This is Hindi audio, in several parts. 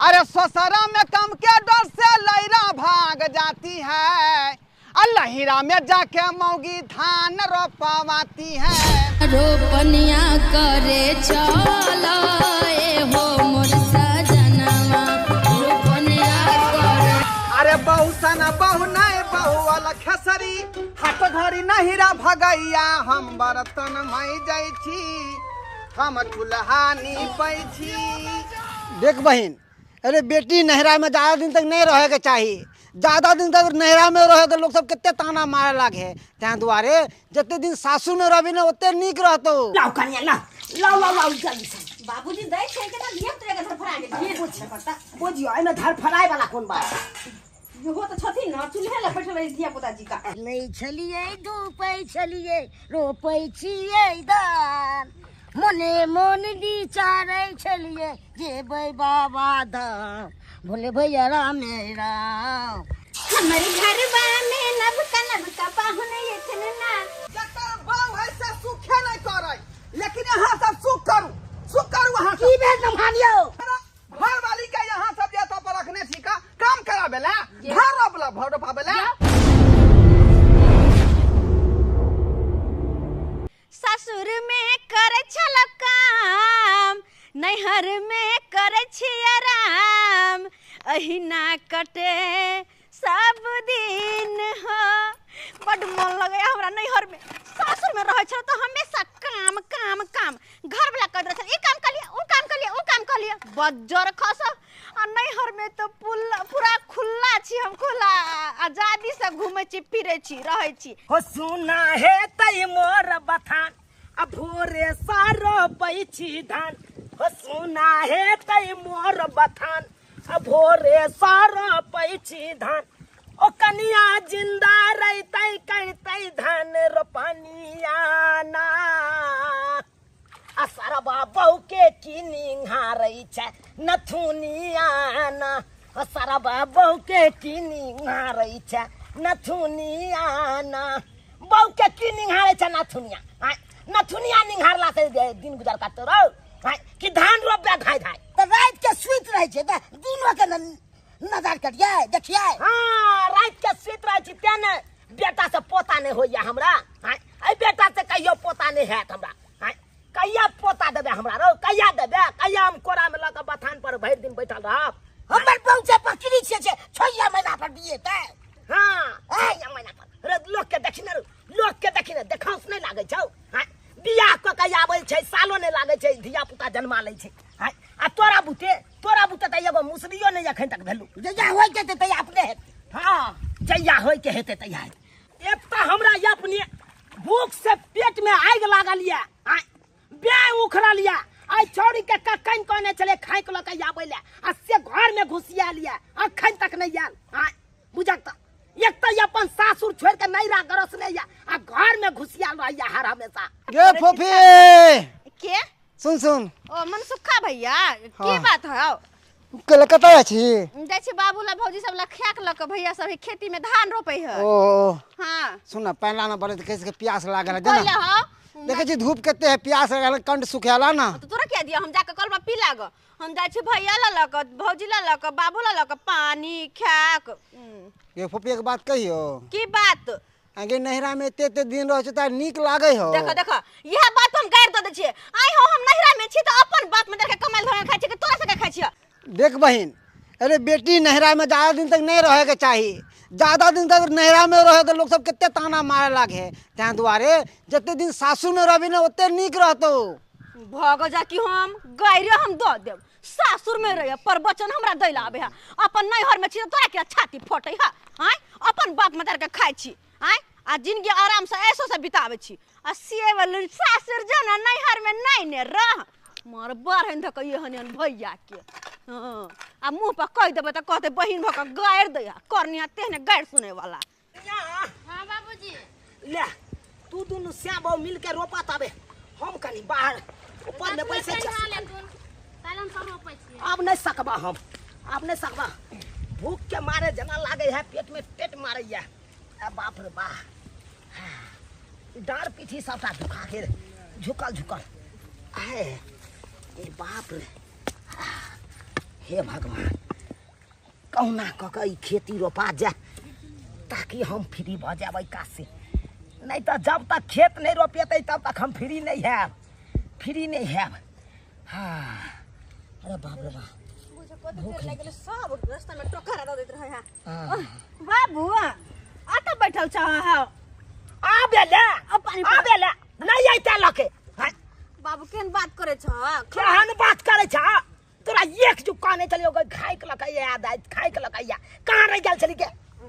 अरे ससुरा में कम के डर से लैरा भाग जाती है, लहिरा में जाके मौगी धान रोपवाती है। रोपनिया करे चला हो मोर सजनवा, रोपनिया करे। अरे बहु सना बहु नहीं बहु वाला खेसरी, हाथ घड़ी नहिरा भगैया, हम बर्तन मई जाइ छी, हम चूल्हानी पै छी। देख बहिन, अरे बेटी नहरा में ज्यादा दिन तक नहीं रहे के चाहिए। ज्यादा दिन तक नहरा में रहे तो लोग सब कितने ताना मारे लगे। त्या दुआरे जितने दिन सासू में रही ना उतने नीक रहतो। लाओ कन्या ला, लाओ लाओ लाओ जल्दी से। बाबूजी दे छै के ना धिया तोरे के धर फराए के ढेर पूछ करता। बोझियो एमे धर फराए वाला कोन बात। इहो तो छथिन ना चूल्हे ला बैठल रही धिया पुता जी का। नहीं छलिए धूपै छलिए रोपै छियै धान, मने मन विचारै छलिए जेबै बाबा धाम, भोले भैया राम राम। हमारे घरवा में नबका पाहुन एथन ना। जकर बहु है से सुखे नहीं करे, लेकिन यहाँ सब सुख करू वहाँ की भेल नमहानियो घर वाली के यहाँ सब जेता पर रखने छी का काम कराबेला, घर रोपला भर रोपाबेला। ससुर में करे छल काम, नैहर में करे छी आराम, अहिना कटे सब दिन हो। बड मन लगे हमरा नैहर में। सासुर में रहे छल तो हमेशा काम काम काम, घर वाला कर रहे छल, ई काम कर लिया, ऊ काम कर लिया, ऊ काम कर लिया, बज्जर खस। आ नैहर में तो पूरा खुला छी, हम खुला आजादी से घूमे छी, फिरे छी, रहे छी। हो सुना है तई मोर बथान, आ भोरे सारो पैछि धान। हो सुना है तई मोर बथान, आ भोरे सारो पैछि धान। ओ कनिया जिंदा रहतै करतै धान रोपनिया ना। आ सारा बाबू के की निहारै छै नथुनिया ना। आ सारा बाबू के की निहारै छै नथुनिया ना। बहू के की निहारै छै नथुनिया। नथुनिया निहारला से दिन गुजर करते रहो कि धान रोपे धाय धाय। तो रात के सुइत रहे छे त दिनो के नजर करिए देखिए। हाँ रात के सुइत रहे छी तें ने बेटा से पोता नहीं होइया हमरा। आई बेटा से कहियो पोता नहीं हैत हमरा। कहिया पोता देबे हमरा रो, कहिया देबे, कहिया हम कोरा में लक बथान पर भर दिन बैठल रहब। हमर पहुंचे पकड़ी छे 6 महीना पर दिए त। हाँ 6 महीना पर रे लोग के देखी न, लोग के देखी न, देखांस नहीं लागे छौ। बियाह क के आबै छै सालो नहीं लागे छै, धिया पुता जन्मा लै छै। आ तोरा बुते त एगो मुसरियो नहीं अखन तक भेलु। जया होय के त अपने हेत। हाँ जया होय के हेते तैया। एक त हमरा अपने भूख से पेट में आग लागल या, बे उखड़ल या। आई छोड़ी के कखन कहने चले खाई के लके आबै ले, आ से घर में घुसिया लिया, अखन तक नहीं आयल। बुझक त एक त अपन सासुर छोड़ के नहीं रा गरस ले या, आ घर में घुसिया रहिया हर हमेशा। ये फोफी के सुन ओ मनसुखा भैया की बात है? कलकत्ता छी जाइ छी बाबूला भौजी सब ला खाक ल के भैया सब खेती में धान रोपै है। ओ हां सुन पहला ना बोले कैसे के प्यास लागल है बोले जना। हो देखे छी धूप केते है, प्यास लागल कंठ सुखेला ना। तो तोरा क्या दिया, हम जाके कल में पी लाग। हम जाइ छी भैया ला ल के भौजी ला ल के बाबू ला ल के पानी खाक। ये फोफी के बात कहियो की बात? आगे नहरा में एते दिन रह छ त नीक लागे हो। देखो यह बात हम गायर द दे छी। आई हो हम नहरा में छी त अपन बात में देख कमाल धर खाइ छी कि तोरा से खाइ छी। देख बहिन, अरे बेटी नहरा में ज्यादा दिन तक नहीं रहे के चाहिए। ज्यादा दिन तक नहरा में रहे तो लोग सब कितने ताना मारे लगे। त्या दुआरे जितने दिन सासू में रही ना उतने नीक रहतो। भग जा कि हम गायरे हम द देब। सासुर में रहे पर बचन हमरा दैला आबे है। अपन नैहर में छी तोरा के छाती फटै है। हां अपन बाप में दर के खाइ छी। हां आ जिंदगी आराम से ऐसो से बितावे छी। आ सेवल सासुर जना नैहर में नहीं ने रह मार बरहन धक ये हन भैया के। हां आ मुंह पर कह देबे त कहते बहिन भक गायर दैया करनिया तेहने गायर सुने वाला। हां बाबूजी ले तू दुनु श्याम मिल के रोपा तबे हम कनी बाहर ऊपर में बैसे छी। अब नहीं सकबा हम, अब नहीं सकबा। भूख के मारे जना लागे है, पेट में पेट मारे है। बाप रे बा डार पीठी सबटा दुखा के झुकल झुकल। बाप रे हे भगवान कहुना क के ई खेती रोपा जा ताकि हम फ्री भ जाबै काज से नहीं तो जब तक खेत नहीं रोपेतै तब तक हम फ्री नहीं हैब हाँ अरे बाप रे बाप सब रास्ता में टोकरा दे देत रहे हैं हाँ। बाबू आटा बैठल चाह आबेला नहीं आइता लके बाबू केन बात करे छ केहन बात करे छ तोरा एक जुक्का नहीं चलियो खाए के लका याद आइ खाए के लका या कहां रह गेल छली के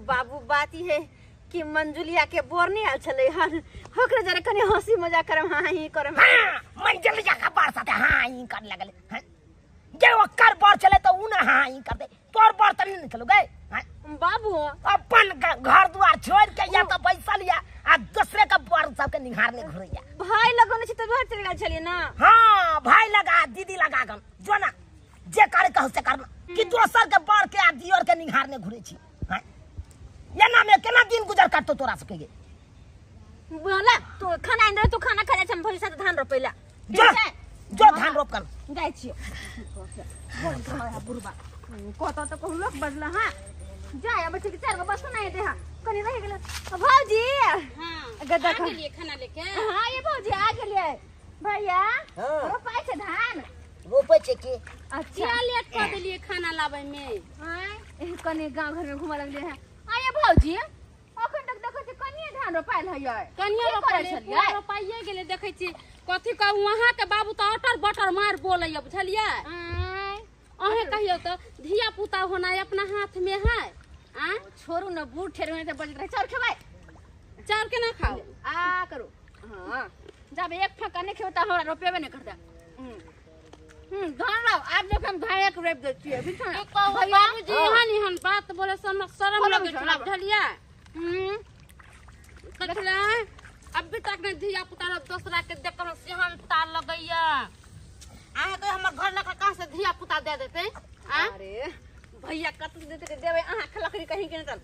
बाबू बात ई है कि मंजुलिया के बोर नहीं आल छले हन होकरे जरा कनी हंसी मजाक करम हां ही करम हां मंजुलिया का बार साथे हां ही कर लगले हैं जे ओकर बार चले तो उ ना हां ही कर दे तोर बार त नहीं चलो गए बाबू अपन घर द्वार छोड़ के या तो पैसा लिया आ दूसरे का बार सब के निहारने घुरैया भाई लगने से तो घर चले गेल छलिए ना हां भाई लगा दीदी लगा गन जो ना जे करे कहू से करना कि दूसर के बार के आ दियोर के निहारने घुरे छी हैं या ना में केना दिन गुजर काटतो तोरा सके बोला तो खाना इंदर तो खाना खाले छम भरी साथ धान रोपेला जो धान रोप कर जाय छियो बोल हमरा बुरबा कोता तो कहू लोग बजला हां जाय अब ठीक 4 गो बस नहीं दे हां कनी रह गेल भौजी हां गदा खा लिए खाना लेके हां ये भौजी आ गेलिए भैया रोपाई छे धान रोपे छे के अच्छा लेट कर देलिए खाना लाबै में हां कनी गांव घर में घुमा लगले हैं आये भौजी अखन तक देखै छी कनिए धान रोपाइल हय कनिया रोपाइए गेले देखै छी कथि कहू वहां के बाबू त अटर बटर मार बोलैया बुझलिए अहे कहियो त धिया पुता होना अपना हाथ में है आ छोरू न बूढ़ ठेर में बजत रहे चार खेबै चार के ना खाओ आ करू हां जब एक फका नहीं खेबता हमरा रोपेबे नहीं करता धान लाओ आज देख हम धान एक रोप दे छिए बिछा बाबूजी हन बात बोले शर्म लगे छ बुझलिए कथला अभी तक ने धिया पुता दूसरा के देखन सिहन तार लगैया आ तो हमर घर लखा कहां से धिया पुता दे देते अरे भैया कत देते देबे आहा खलकरी कहीं के चल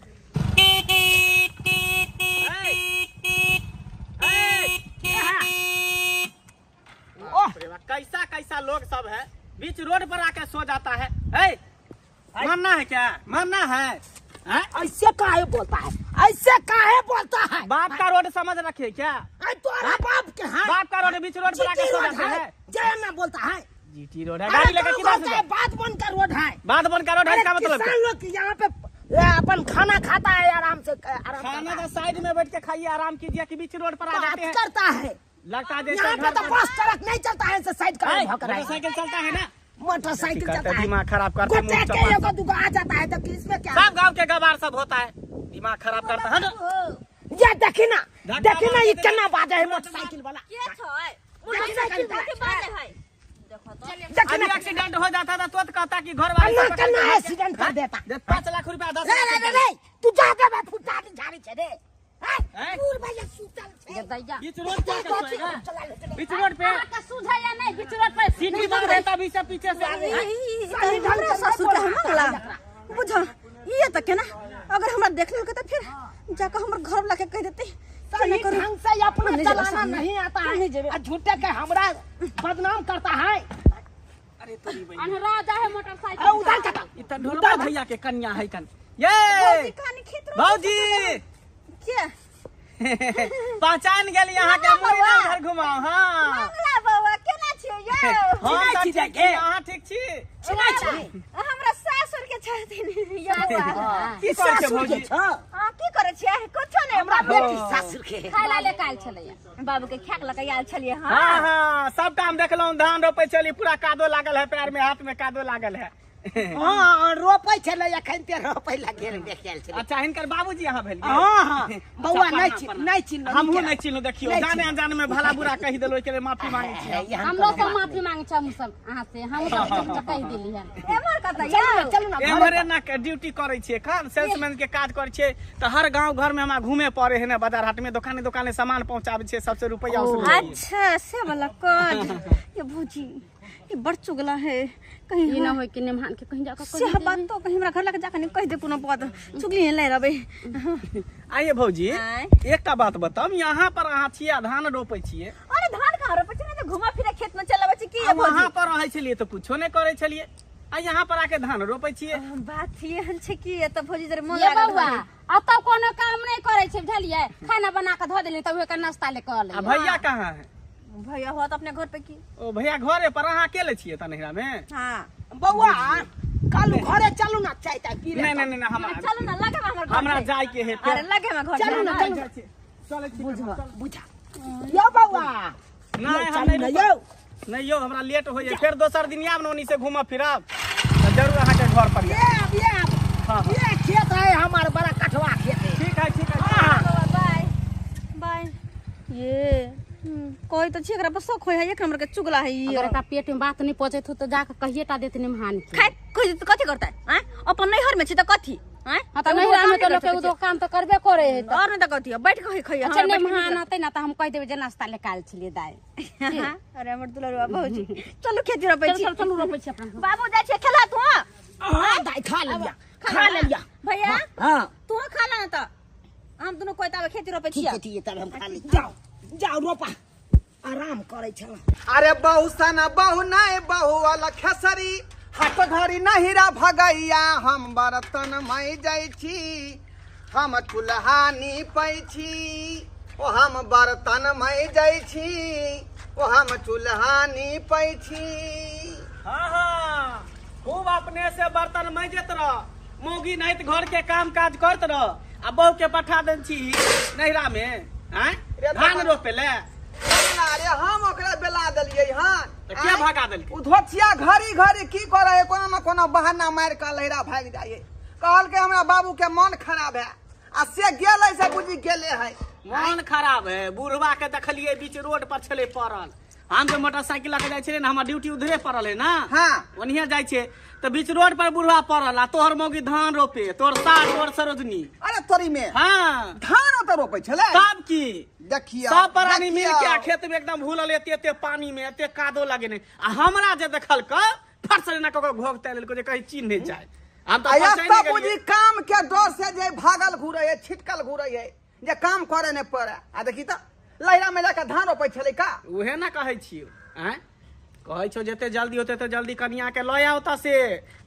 कैसा कैसा लोग सब है बीच रोड पर आके सो जाता है मरना है क्या मरना है ऐसे काहे बोलता है बाप का रोड समझ रखे क्या तोरा बाप के है बाप का रोड बीच रोड पर आके सो जाता है जय में बोलता है जीटी रोड है गाड़ी लेकर किधर से बात बन का रोड है बात बन का रोड है इसका मतलब किसान लोग यहाँ पे अपन खाना खाता है आराम से खाना तो साइड में बैठ के खाइए आराम कीजिए कि बीच रोड पर आ जाते हैं करता है लगता है यहाँ पे तो बस ट्रक नहीं चलता है साइड का मोटरसाइकिल चलता है ना मोटरसाइकिल चलता है दिमाग खराब करते हैं आ जाता है तो इसमें क्या सब गांव के गवार सब होता है दिमाग खराब करता है ना ये देखी ना ये केना बाजे है मोटरसाइकिल वाला के छै मोटरसाइकिल के बाजे है अभी एक्सीडेंट हो जाता था तो कहता कि घर वाले केना एक्सीडेंट कर देता 5 लाख रुपया 10 लाख नहीं तू जाके बात फुटा झाड़ी छे रे दूर भैया सुतल छे बीच रोड पे सोएगा बीच रोड पे का सुधा या नहीं बीच रोड पर सीटी मार देता बीच से पीछे से सही ढंग से ससुर के हमला बुझ ये तक के ना अगर हमरा देख ले तो फिर जाकर हमर घर ला के कह देते सही ढंग से अपना चलाना नहीं आता है झूठे के हमरा बदनाम करता है अरे तोरी बहन अनरा जा है मोटरसाइकिल उधर चला इतना ढोलबा भैया के कन्या है कन ये भौजी क्या पहचान गेल यहाँ के मुंह घर घुमाओ हां मंगला बाबा केना छियो ये हम ठीक छी अहाँ ठीक छी हमरा सासुर के छथिन ये बाबा की कर छै भौजी हां की करे छियै कुछो नहीं हमरा बेटी सासुर के खाला ले काल छलैया बाबू के खाक लके आयल छलिए हां हां हां सब काम देखलौं धान रोपै छली पूरा कादो लागल है पैर में हाथ में कादो लागल है हां रोपै छले एखन ते रोपै ला गेल देखैल छले अच्छा हिनकर बाबूजी यहाँ भेल हां बौआ नहीं चिन्ह हमहू नहीं चिन्ह देखियो जाने अनजाने में भला बुरा कहि देलो के लिए माफी मांगे छी हम लोग सब माफी मांगे छ हम सब अहां से हम सब कह देली है एमर कतै चलू ना एमरे ना ड्यूटी करे छिए कान सेल्समैन के काज करे छिए तो हर गांव घर में हमरा घूमे पड़े है ना बाजार हाट में दुकाने सामान पहुंचाबे छिए सबसे रुपया वसूल अच्छा से वाला काज ये भूजी ये बड़ चुगला है कहीं ई ना होय कि नेमान के कहीं जाकर से बात तो कहीं हमरा घर लगे जाकर नहीं कह दे पुनो पद चुगली ले रबे आइए भौजी एकटा बात बताओ यहाँ पर अहाँ छिए धान रोपे छिए अरे धान कहां रोपे छी ना घुमा फिरे खेत में चलाबे छी की वहां पर रहे छलिए तो कुछो नहीं करे छलिए आ यहाँ पर आके धान रोपे छिए। बात एहन छै कि एतऽ भौजी जरे मन ये लागल बउआ अब तब कोनो काम नहीं करे छै बुझलिए खाना बना के धो देली तब के नाश्ता ले कर ले आ भैया कहाँ है? भैया होत अपने घर पे की। ओ भैया घरे पर अहाँ अकेले छिए त नहिरा में? हां बउआ कालू घरे चलू ना चाय ताय पी ले। नहीं नहीं नहीं हमरा चलू ना लगे हमर घर हमरा जाय के है। अरे लगे में घर चलू ना चलू चलू चले छी बुझा यो बउआ नहीं हम चलू ना यो नहीं यो हमरा लेट हो जाए फिर दोसर दिन आब न ओनी से घूमब फिरब त जरूर अहाँ के घर पर आएब। ये खेत है हमार बड़ा कठवा खेत है। ठीक है बाय बाय। ये कोई तो छिकरा पर शौक होय है एक नंबर के चुगला है ये। अगर का पेट में बात नहीं पहुंचे तो जाके कहिए ता देते निमहान के खाए कोई तो कथि करता है हैं अपन नैहर में छी त कथि हैं हां त नहीं हम तो लोग के दो काम तो करबे करे है त और नहीं तो कथि बैठ के खइए अच्छा निमहान आते ना त हम कह देबे जे नाश्ता ले काल छलिए दाई। अरे हमर दुलरुआ भौजी चलू खेती रोपे छी। चल रोपे छी अपन बाबू जाय छै खेला तू हां दाई खा लिया भैया हां तू खा ला ना त हम दोनों कोई तावे खेती रोपे छी। ठीक है तब हम खा ली। जाओ रोपा आराम करे छ। अरे बहु सना बहु नहीं बहु वाला खेसरी हाथ घड़ी नहिरा भगैया हम बर्तन मई जाय छी हम चूल्हानी पै छी ओ हम बर्तन मई जाय छी ओ हम चूल्हानी पै छी। हाँ हाँ खूब अपने से बर्तन मजत रह मौगी नहीं तो घर के काम काज करत रह आ बहू के पठा दे छी नहिरा में हैं धान रोपे ले। अरे हम ओकरा बेला देलिए हां त के भगा देलके उ धोतिया घड़ी घड़ी की करे है कोनो न कोनो बहाना मार के लहरा भाग जाए कहल के हमरा बाबू के मन खराब है आ से गेले से बुझी गेले है। मन खराब है बुढ़वा के देखलिए बीच रोड पर छले पड़ल हम जो मोटरसाइकिल लेके जाय छले न हमर ड्यूटी उधरे पड़ल है ना। हां ओनिया जाय छे तो बीच रोड पर बुढ़वा पड़ल आ तोहर मौगी धान रोपे तोर साथ तोर सरोजनी। अरे तोरी में हां धान तो रोपे छले तब की देखिए सब प्राणी मिल के खेत में एकदम भूलल एते पानी में एते कादो लगे नहीं आ हमरा जे देखल क फट से ना कको भोगते लेल को जे कहीं चीन नहीं जाए हम तो फसाई नहीं काम के डर से जे भागल घुरे है छिटकल घुरे है जे काम करे नहीं पड़े आ देखी त लहरा में जाके धान रोपे छले का उहे ना कहै छियो हैं कहै छो जते जल्दी होते तो जल्दी कनिया के लया होता से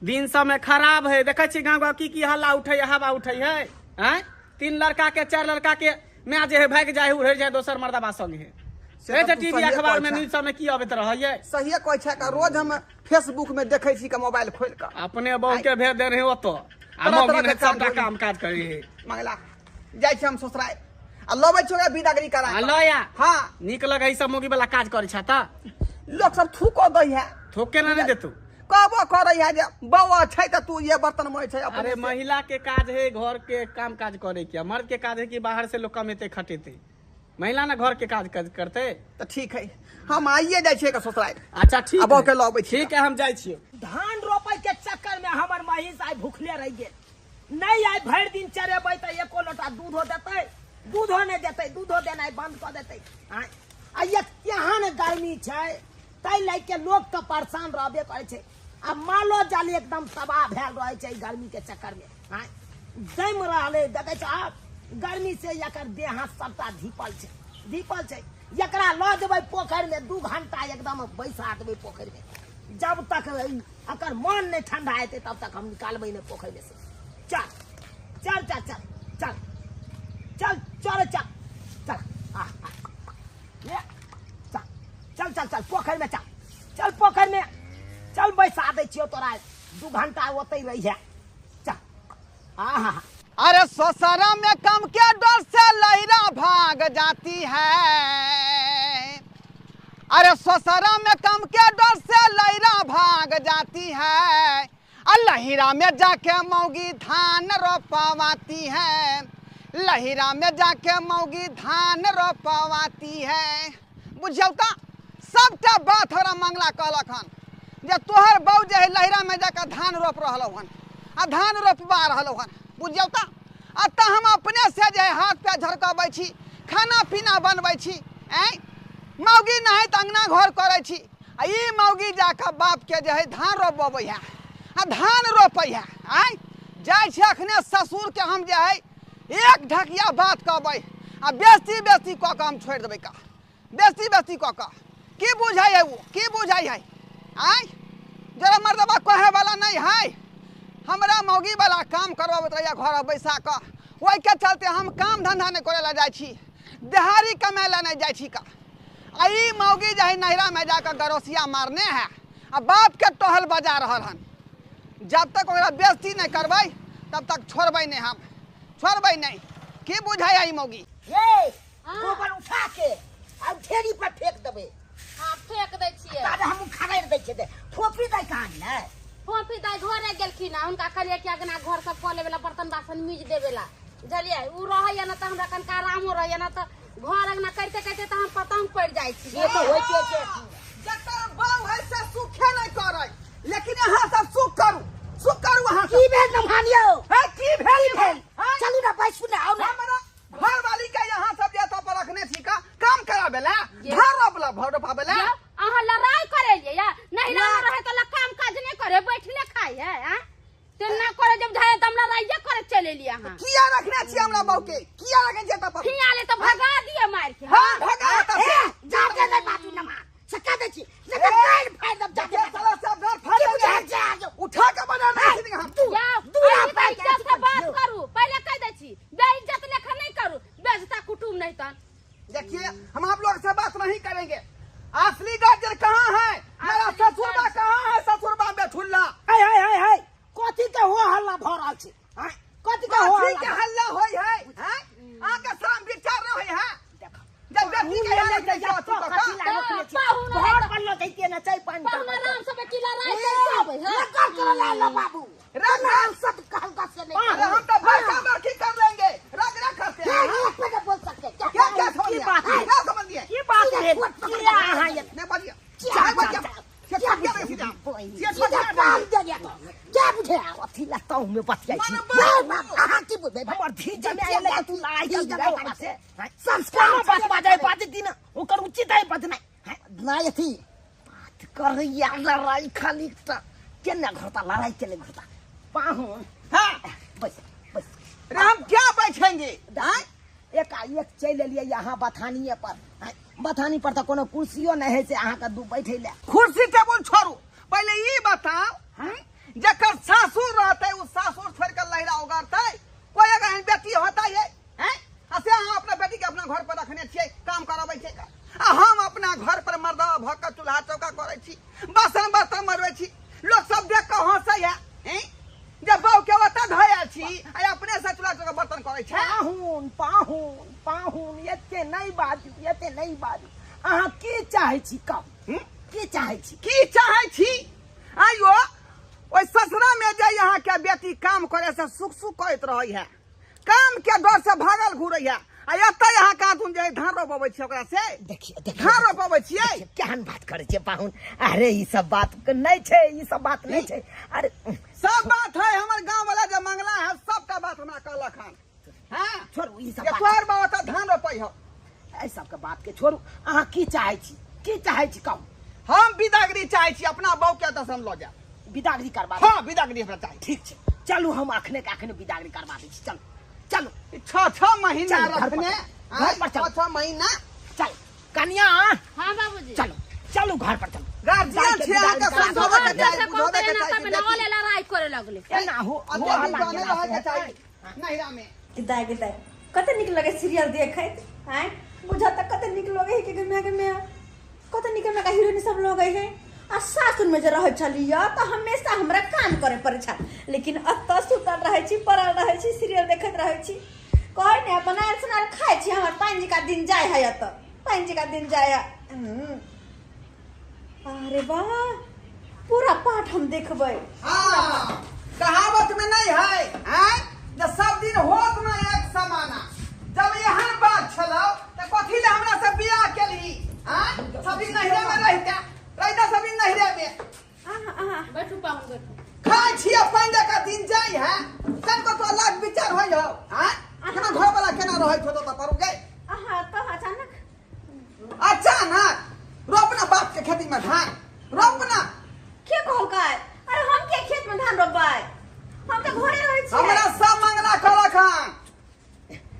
दिन समय खराब है देखै छी गांव गांव की हल्ला उठै हवा उठै है हैं 3 लड़का के 4 लड़का के मैं जे है भाग जाए उड़े जाए दोसर मर्दबा संग है से टीवी अखबार में न्यूज सब में की आबैत रहै सही कहै छै का रोज हम फेसबुक में देखै छी का मोबाइल खोल के अपने बहू के भेज दे रहे हो तो आ मौगी ने सबटा काम काज करै है मंगला जाय छी हम ससुराल आ लबै छोरा बिदागरी करा लया हां निक लगै सब मौगी वाला काज करै छ त लोग सब थूको दै है थूके ना नहीं देतू कहबो करे है जे बउआ छै त तू ये बर्तन में छै। अरे महिला के काज है घर के काम काज करे के मर्द के काज है कि बाहर से लोग कमेते खटेते महिला ना घर के काज करते तो ठीक है हम आइए जाय छिए का ससुराल। अच्छा ठीक अब के लबै ठीक है हम जाय छिए। धान रोपै के चक्कर में हमर महिष आइ भूखले रह गेल नहीं आइ भर दिन चरेबै त एको लोटा दूधो देतै दूधो नहीं देतै दूधो देनाइ बंद कर देतै आ यहाँ ने गर्मी छै तै लै के लोग तो परेशान रहबे करे छै आ मालो जाली एकदम तबाह भेल रहे छै गर्मी के चक्कर में जम रहले देखे छ आप गर्मी से एकर देह हाथ सबटा धीपल छै एकरा ल देबै पोखर में 2 घंटा एकदम बैसा देबै पोखर में जब तक एकर मन नहीं ठंडा हेतै तब तक हम निकालबै ने पोखर में से। चल चल चल चल चल चल चल चल चल ले चल चल चल पोखर में चल पोखर में चल बैसा दे छियो तोरा 2 घंटा ओते रही है चल। आहा अरे ससुरा में कम के डर से लहरा भाग जाती है अरे ससुरा में कम के डर से लहरा भाग जाती है लहरा में जाके मौगी धान रोपवाती है लहरा में जाके मौगी धान रोपवाती है। बुझौ त सबटा बात हमरा मंगला कहलक हन जे तोहर बहू जे है लहरा में जाके धान रोप रहल हन आ धान रोपवा रहल हन बुझौ त अतः हम अपने से जे हाथ पे झरकबै छी खाना पीना बनबै छी मौगी नहीं त अंगना घर करै छी आ ई मौगी जाके बाप के जे है धान रोपबै है आ धान रोपै है जाय छै अखने ससुर के हम जे है एक ढकिया बात कहबै आ बेस्ती बेस्ती क के हम छोड़ देबै का बेस्ती बेस्ती क के की बुझाई है वो की बुझाई है तेरा मर्दबा कहे वाला नहीं है। हमरा मौगी वाला काम करवाबत रहिया घर बैसा कर, वही के चलते हम काम धंधा नहीं करे ला जाई छी, देहाड़ी कमाए ला नहीं जाई छी का। आई मौगी जाही नहरा में जाकर गरोसिया मारने है आ बाप के टहल बजा रहल हन। जब तक ओकरा बेइज्जती नहीं करबै तब तक छोड़बै नहीं, हम छोड़बै नहीं। की बुझाई आई मौगी? ये गोबर उठा के अब ढेरी पर फेंक देबे। हां फेंक दै छियै। तारे हम खगैर दै छियै। फोफी दै कहां ने? फोफी दाई घरे गेलखिन, हुनका कहलिए कि अगना घर सब खोले वाला बर्तन बासन मीज देवेला, बुझलिए। उ रहैया ना त हमरा कनका आरामो रहैया ना, त घर अगना करते करते त हम पतंग पड़ जाइ छी। ये तो होइते छै। जकर बाऊ है से सुखे नहीं करे, लेकिन यहाँ सब सुख करू वहाँ की भेल नमहानियो? है की भेल? चलू ना बैसू ना आओ ना। हमरा घर वाली के यहाँ सब जेता पर रखने छी का काम कराबेला, घर रोपला भर रोपाबेला। अहाँ लड़ाई करे लिए या नहीं ना रहे तो ला काम काज नहीं करे, बैठले खाई है। हां ते ना करे, जब जाए त हम लड़ाइए करे चले लिए। हां किया रखने छी हमरा बाऊ के? किया रखने जेता पर? खियाले तो भगा दिए मार के। हां भगा त जाके नहीं बाजू नमा सका दे छी। लेकिन गाड़ फाड़ दब जाके साला सब घर फाड़ दे, उठा के बना नहीं छी हम। या दूरा पे इज्जत से बात करू, पहले कह दे छी बेइज्जत लेखा नहीं करू, बेइज्जता कुटुम नहीं तन। देखिए हम आप लोग से बात नहीं करेंगे। असली गाजर कहाँ है? मेरा ससुरबा कहाँ है? ससुरबा में ठुल्ला हाय कथी के हो हल्ला भ रहल छै? हाय कथी के हो के हल्ला होई है? हैं आके साम विचार न होई है? जब बेटी के ले ले जाओ तो घर पर न दैते न चाय पानी पाहुन आराम से की लड़ाई कर आवे है। कर कर ला लो बाबू। रग सब कहल का से नहीं। अरे हम तो भाषा बाकी कर लेंगे, रग करते हैं। एक पे बोल सकते क्या समझ लिया? क्या समझ लिया? की बात है? क्या हां ये ने बोलिए क्या बच्चा क्या क्या नहीं सीधा ये क्या बुझे अथी लगता हूं मैं बच गई। हां की बुझे हमर भीजे में आले तू लाई जगह से संस्कार बात दिन ओकर उचित है बात नहीं नहीं थी बात कर या लड़ाई खाली त केना घरता लड़ाई केने घरता पाहुन। हां बस बस हम क्या बैठेंगे? एक चल लिए यहाँ बथानिए पर। बथानी पर तो कोनो कुर्सियों नहीं है से अहाँ का दू बैठे ले। कुर्सी टेबुल छोड़ू, पहले ये बताओ जकर सासुर रहते उस सासुर छोड़ कर लहरा उगारते कोई अगर बेटी होता है हैं? असे हम अपना बेटी के अपना घर पर रखने छिए, काम कराबै छै का? हम अपना घर पर मर्दा भक्का चूल्हा चौका करे छी, बर्तन बर्तन मरवे छी, लोग सब देख के हंसै है हैं? जब बहू के ओता धया छी आ अपने से चूल्हा चौका बर्तन करे छै। पाहुन पाहुन पाहुन एते नहीं बाजू अहाँ की चाहे छी कम? की चाहे छी? की चाहे छी? आइयो ओइ ससुरा में जे यहाँ के बेटी काम करे से सुख सुख करत रही है, काम के डर से भागल घूरै है। आ एत यहाँ का तुम जे धान रोपबै छी ओकरा से देखिए धान रोपबै छियै। केहन बात करे छे पाहुन? अरे ई सब बात नहीं छे, ई सब बात नहीं छे। अरे सब बात है, हमर गांव वाला जो मंगला है सबका बात हमरा कहलक हन। हां छोड़ू ई सब ये बात। तोहर बात धान रोपै हो, ऐ सब के बात के छोड़ू। अहाँ की चाहे छी? की चाहे छी कम? हम विदागरी चाहे छी, अपना बहू के तो हम लो जा विदागरी करबा। हां विदागरी हमरा चाही। ठीक छे चलू हम अखने के अखने विदागरी करबा दै छी। चलो चलो 6 महीना चल, घर पर रखने चल, घर पर चल। 6 महीना चल कन्या हां बाबूजी चलो चलो घर पर चलो। गार्जियन छे आके समझावे के जैसे चाही, बुझावे कहते के ना चाही। तब नौले लड़ाई करे लगले। एना हो अत्यधिक गाने रहे के चाही नहिरा में। दाय कते निक लगे सीरियल देखैत हैं? बुझा तक कते निक लगे है कि में कते निक में का हीरोइन सब लोग है। आ सासुर में जे रह छलिया त हमेशा हमरा काम करे पड़े छ, लेकिन अत सुतल रहे छी, पड़ल रहे छी, सीरियल देखत रहे छी। कहे ने बनाल सुनाल खाए छी, हमर पांजी का दिन जाय है त पांजी का दिन जाय। अरे वाह पूरा पाठ हम देखबै। हां कहावत में नहीं है हैं? जब सब दिन होत ना एक समाना, जब यहाँ बात छलो त कथी ले हमरा से बियाह केली? हैं सब दिन नहिरे में रहता सब दिन नहिरे में। बैठू पाहुन बैठू। खाए छिए पंडे का दिन जाई है, तन को तो अलग विचार होय हो हैं? केना घर वाला केना रहै छो त करू गए। तो अचानक रोपना बाप के खेती में धान रोपना के कहल काय? अरे हम के खेत में धान रोपबै? हम तो घरे रहै छी। हमरा सब मंगला कहलक हन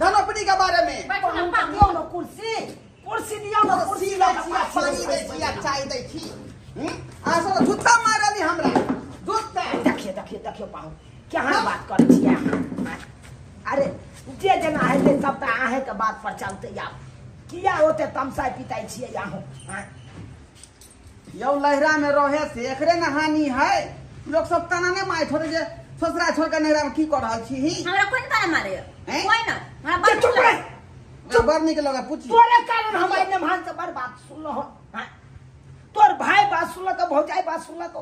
धनोपनी के बारे में। बैठू ना पाहुन। दियो न कुर्सी कुर्सी दियो न कुर्सी लै छी, पानी दै छी, चाय दै छी। आसो जूता मारली हमरा जूता देखिए देखिए देखिए पाहु केहन बात करै छियै अहाँ? अरे जे जेना हेतै सब तऽ अहेँके बात पर चलतै आब किया ओते तमसाइ पिताइ छियै अहाँ? यौ लहरा में रहे से एकरे न हानि है। लोग सब तना ने माय छोड़ जे ससुरा छोड़ के नहरा में की कर रहल छी ही? हमरा कोन ताना मारे हैं? कोई ना हमरा जे चुप रह। हमरा बड़ निक लगा पूछी। तोरे कारण हम आइ नमहान से बड़ बात सुनलो हन। हाँ? तोर भाई बात सुनलक भौजाई बात सुनलक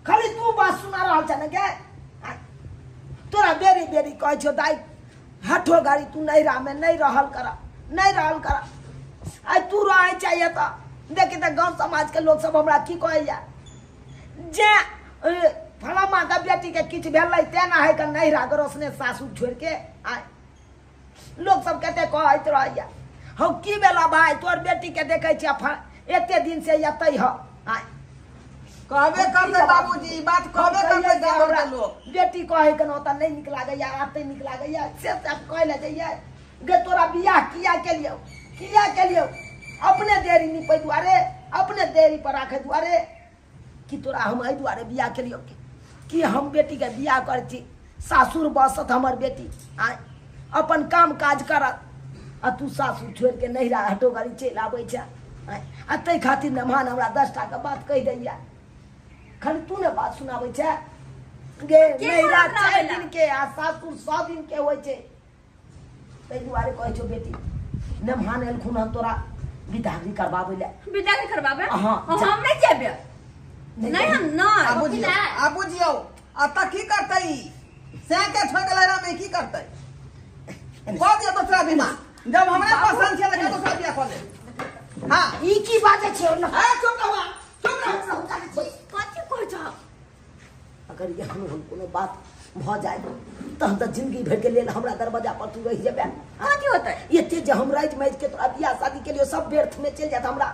खाली तू बात सुना रहल छ न के? हाँ? तोरा बेरी बेरी कहै छौ दाई हठो गाड़ी तू नैरा में नहीं रहल कर आई तू रहे चाहिए तो देखी तो गांव समाज के लोग सब हमरा की कहैया जे फलामा का बेटी के किछ भेलै तेना है के नैरा गरोसने सासू छोड़ के आय लोग सब कहते कहैत रहैया हम की बेला भाई तोर बेटी के देखे छी एते दिन से एतै ह आय कहबे करते बाबूजी बात कहबे करते गाँव के लोग। बेटी कहे के न त नहीं निक लागैया आते निक लागैया से सब कह ले जाइए गे तोरा बियाह किया के लियो अपने देरी निपै दुआरे अपने देरी पर राखे दुआरे कि तोरा हम एहि दुआरे बियाह के लियो कि हम बेटी के बियाह कर छी सासुर बसत हमर बेटी आय अपन काम काज करत आ तू सासुर छोड़ के नैरा हटो गाड़ी चलि आबै छै आ तै खातिर मेहमान हमरा 10 टा के बात कहि दैया खाली तू ने बात सुनाबै छै गे नैरा 4 दिन के आ सासुर 100 दिन के होइ छै तै दुआरे कहै छौ बेटी मेहमान एलखुन हन तोरा विदागरी करबाबै ले विदागरी करबाबे हाँ, हम नहीं जेबे नहीं हम ना आबूजी अत की करते से के छोड़ के लहरा में की करते कह दियो दूसरा बीमा जब हमरा पसंद छै त दूसरा बियाह कर ले। हां ई की बात छै न ए चुप रहो कथि कहै छ? अगर ये हम कोनो बात भ जाए तहन त जिंदगी भर के लेल हमरा दरवाजा पर तू रह जेबे कथि होतै? एते जे हम रात मैच के तोरा बियाह शादी के लिए सब व्यर्थ में चल जात हमरा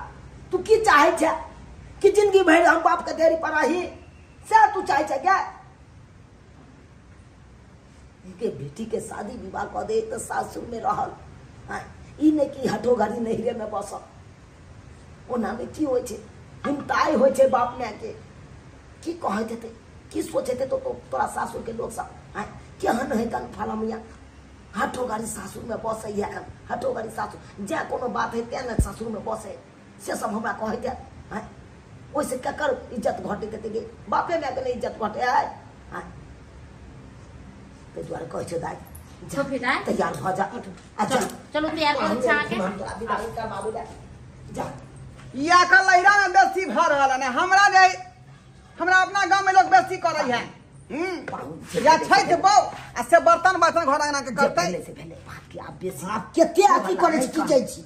तू की चाहे छै कि जिंदगी भर हम बाप के देरी पर रही से तू चाहे छै क्या? के बेटी के शादी विवाह कर दे तो सासुर में रहल हाँ ई नहीं कि हटो घड़ी नहिरे में बसल ओना में की होय छै हिमताई होय छै बाप माय के की कहैत हेतै की सोचैत तो तोरा सासुर के लोग सब हाँ केहन है तन फला मिया हटो गाड़ी सासुर में बसै है हटो गाड़ी सासुर जे कोनो बात है तेना सासुर में बसै से सब हमरा कहैत है हाँ ओइसे ककर इज्जत घटे देते गे बापे माय के नहीं इज्जत घटे है हाँ ते द्वारा कहै छै दाई तो फिर आए तैयार भ जा अच्छा चलो तैयार कर अच्छा आके हम तोरा विदाई करबाबै ले जा या का लहरा में बेसी भ रहल है हमरा जे हमरा अपना गांव में लोग बेसी करे है। या छै त बौ आ से बर्तन घर आना के करतै से पहले बात की आप बेसी आप केते अथी करे छी की जाइ छी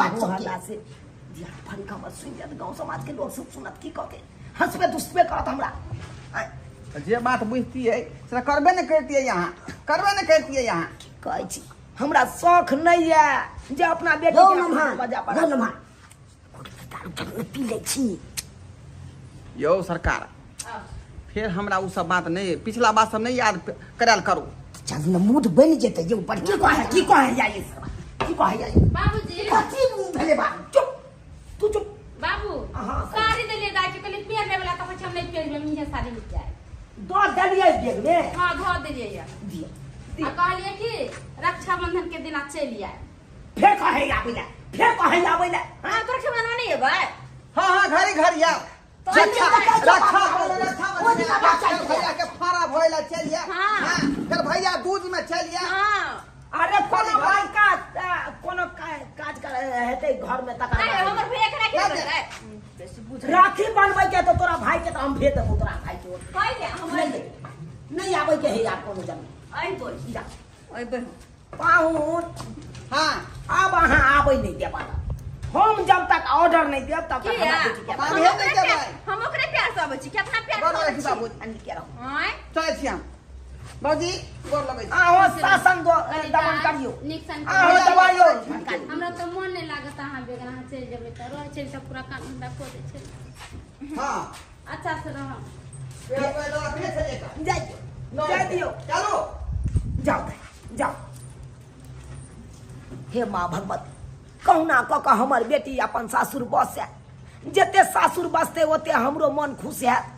बात सब के से दिया फरी खबर सुन जा गांव समाज के लोग सब सुनत की कहते हंसबे दुसबे करत हमरा जे बात बुझती है से करबे न करती है यहाँ कहै छी हमरा शौक नहीं है जे अपना बेटी के बजा पर दारू पी ले छी यो सरकार फिर हमरा उ सब बात नहीं पिछला बात सब नहीं याद कराल करू चल न मूड बन जेते जे ऊपर की कहे या ये की कहे या बाबूजी कथी भेले बा चुप तू चुप बाबू हाँ, साड़ी दे ले दाई के कहले पेड़ ले वाला तो कुछ हम नहीं पेड़ में मुझे साड़ी मिल जाए दो दलिए बैग में हां धो दे लिए दिया आ कहलिए कि रक्षाबंधन के दिन आ चली आए फेर कहे आबै ले हां तोर के मना नहीं है भाई हाँ घरी आओ भैया के फारा भइला चलिए हाँ। फिर भैया दूध में चलिए हां अरे कोनो काज कर हेतै घर में तक नहीं हमर भैया के राखी है राखी बनबै के तो तोरा भाई के तो हम भेज देबो तोरा भाई के कोई के हमर नहीं आबै के है यार कोनो जन आई बोल जा ओए बहन पाहुन हाँ अब अहाँ आबै नहीं देबा हम जब तक ऑर्डर नहीं देब तब तक हमरा बेटी के हम भेज नहीं देबै हम ओकरे प्यार से आबै छी कि अपना प्यार बड़ से रखी बाबू अन्नी के रहो हां चल छी हम बाबूजी गोर लगै छी आहो शासन दो दमन करियो निक्सन आहो दबाइयो हमरा तो मन नहीं लागत अहाँ बेगना चल जेबै त रह चल सब पूरा काम धंधा को दे छै हाँ अच्छा से रह फिर पहले अपने चले का जाय दियो चलो जाओ हे माँ भगवती कहुना क हमर बेटी अपन सासुर बसे जते सासुर बसते ओते हमरो मन खुश हैत